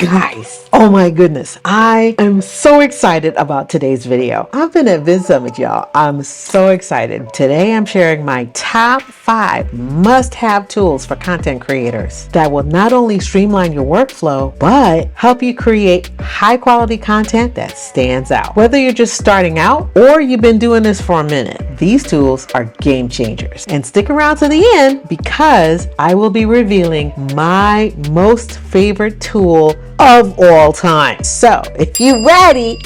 Guys, oh my goodness, I am so excited about today's video. I've been at Vid Summit, y'all. I'm so excited. Today I'm sharing my top 5 must-have tools for content creators that will not only streamline your workflow, but help you create high-quality content that stands out. Whether you're just starting out or you've been doing this for a minute, these tools are game changers. And stick around to the end because I will be revealing my most favorite tool of all time. So if you're ready,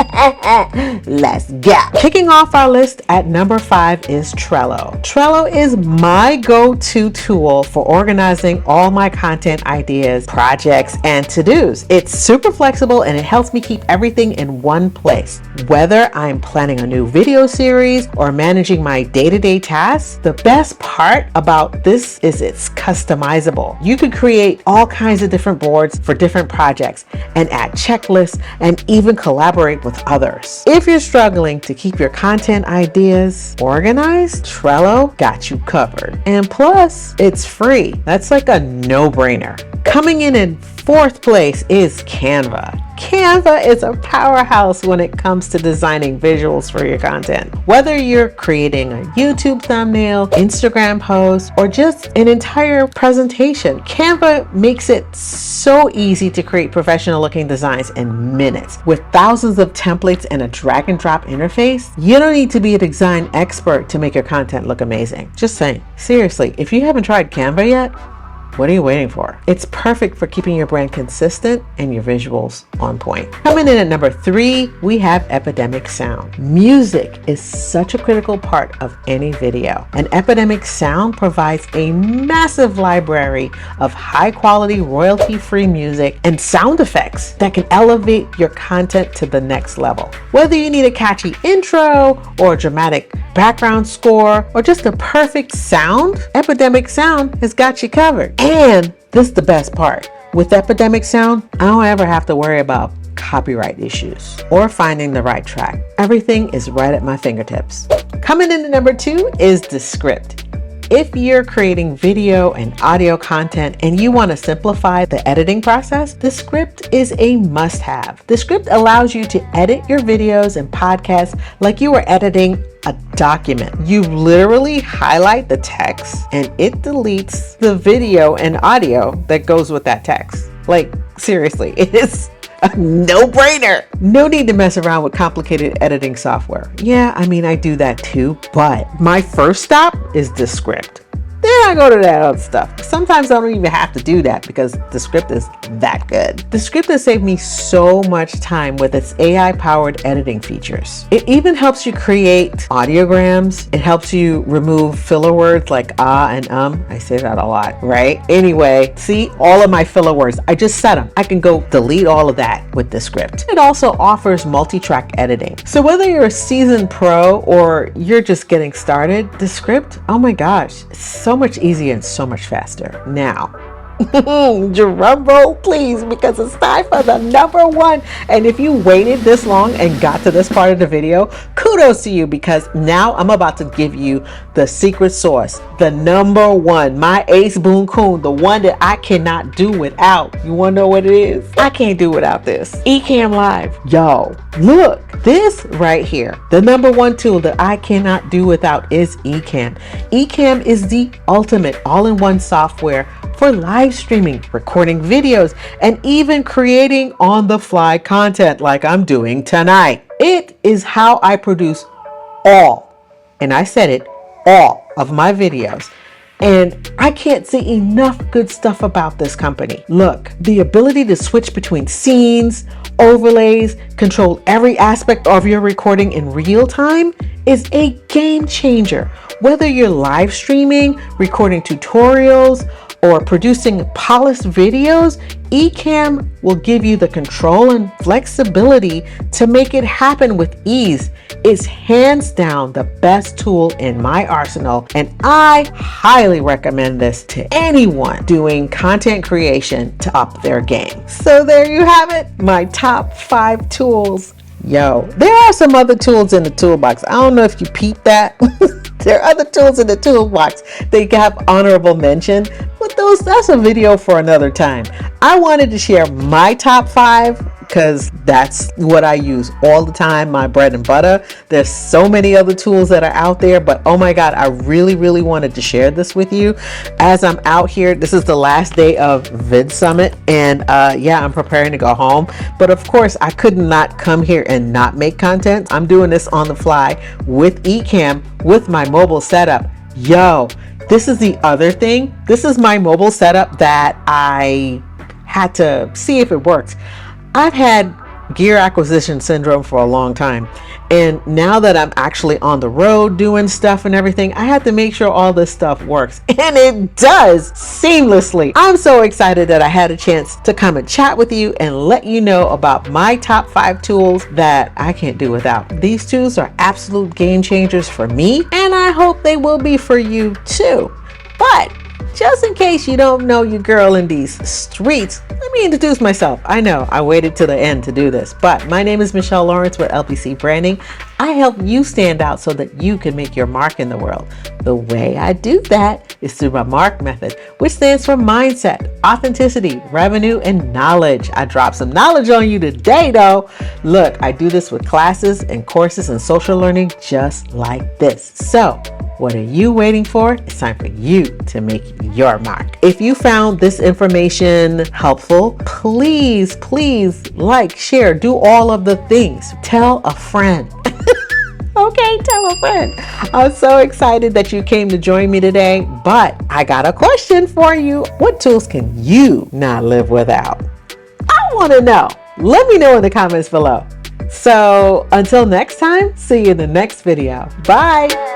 let's go. Kicking off our list at number 5 is Trello. Trello is my go-to tool for organizing all my content ideas, projects, and to-dos. It's super flexible and it helps me keep everything in one place. Whether I'm planning a new video series or managing my day-to-day tasks, the best part about this is it's customizable. You could create all kinds of different boards for different projects and add checklists and even collaborate with others. If you're struggling to keep your content ideas organized, Trello got you covered. And plus, it's free. That's like a no-brainer. Coming in 4th place is Canva. Canva is a powerhouse when it comes to designing visuals for your content. Whether you're creating a YouTube thumbnail, Instagram post, or just an entire presentation, Canva makes it so easy to create professional looking designs in minutes. With thousands of templates and a drag and drop interface, you don't need to be a design expert to make your content look amazing. Just saying. Seriously, if you haven't tried Canva yet, what are you waiting for? It's perfect for keeping your brand consistent and your visuals on point. Coming in at number 3, we have Epidemic Sound. Music is such a critical part of any video, and Epidemic Sound provides a massive library of high quality royalty-free music and sound effects that can elevate your content to the next level. Whether you need a catchy intro or a dramatic background score or just a perfect sound, Epidemic Sound has got you covered. And this is the best part. With Epidemic Sound, I don't ever have to worry about copyright issues or finding the right track. Everything is right at my fingertips. Coming in at number 2 is Descript. If you're creating video and audio content and you want to simplify the editing process, Descript is a must-have. Descript allows you to edit your videos and podcasts like you were editing a document. You literally highlight the text and it deletes the video and audio that goes with that text. Like, seriously, it is a no-brainer. No need to mess around with complicated editing software. Yeah, I mean, I do that too, but my first stop is Descript. Then I go to that other stuff. Sometimes I don't even have to do that because Descript is that good. Descript has saved me so much time with its AI-powered editing features. It even helps you create audiograms. It helps you remove filler words like ah and I say that a lot, right? Anyway, see all of my filler words. I just set them. I can go delete all of that with Descript. It also offers multi-track editing. So whether you're a seasoned pro or you're just getting started, Descript, oh my gosh, it's so much easier and so much faster. Now, drum roll please, because it's time for the number 1. And if you waited this long and got to this part of the video, kudos to you, because now I'm about to give you the secret sauce, the number 1, my ace boon coon, the one that I cannot do without. You want to know what it is? I can't do without this. Ecamm Live. Yo, look, this right here, the number 1 tool that I cannot do without is Ecamm. Ecamm is the ultimate all-in-one software for live streaming, recording videos, and even creating on-the-fly content like I'm doing tonight. It is how I produce all, and I said it, all of my videos. And I can't say enough good stuff about this company. Look, the ability to switch between scenes, overlays, control every aspect of your recording in real time is a game changer. Whether you're live streaming, recording tutorials, or producing polished videos, Ecamm will give you the control and flexibility to make it happen with ease. It's hands down the best tool in my arsenal, and I highly recommend this to anyone doing content creation to up their game. So there you have it, my top 5 tools. Yo, there are some other tools in the toolbox. I don't know if you peeped that. There are other tools in the toolbox. They have honorable mention, but that's a video for another time. I wanted to share my top 5 because that's what I use all the time, my bread and butter. There's so many other tools that are out there, but oh my God, I really wanted to share this with you. As I'm out here, this is the last day of Vid Summit, and yeah, I'm preparing to go home. But of course, I could not come here and not make content. I'm doing this on the fly with Ecamm with my mobile setup. Yo, this is the other thing. This is my mobile setup that I had to see if it works. I've had gear acquisition syndrome for a long time. And now that I'm actually on the road doing stuff and everything, I had to make sure all this stuff works. And it does seamlessly. I'm so excited that I had a chance to come and chat with you and let you know about my top 5 tools that I can't do without. These tools are absolute game changers for me, and I hope they will be for you too. But just in case you don't know your girl in these streets, let me introduce myself. I know I waited till the end to do this, but my name is Michelle Lawrence with LPC Branding. I help you stand out so that you can make your mark in the world. The way I do that is through my MARK method, which stands for mindset, authenticity, revenue, and knowledge. I dropped some knowledge on you today though. Look, I do this with classes and courses and social learning just like this. So what are you waiting for? It's time for you to make your mark. If you found this information helpful, please like, share, do all of the things. Tell a friend. Okay, tell a friend. I'm so excited that you came to join me today, but I got a question for you. What tools can you not live without? I want to know. Let me know in the comments below. So until next time, see you in the next video. Bye.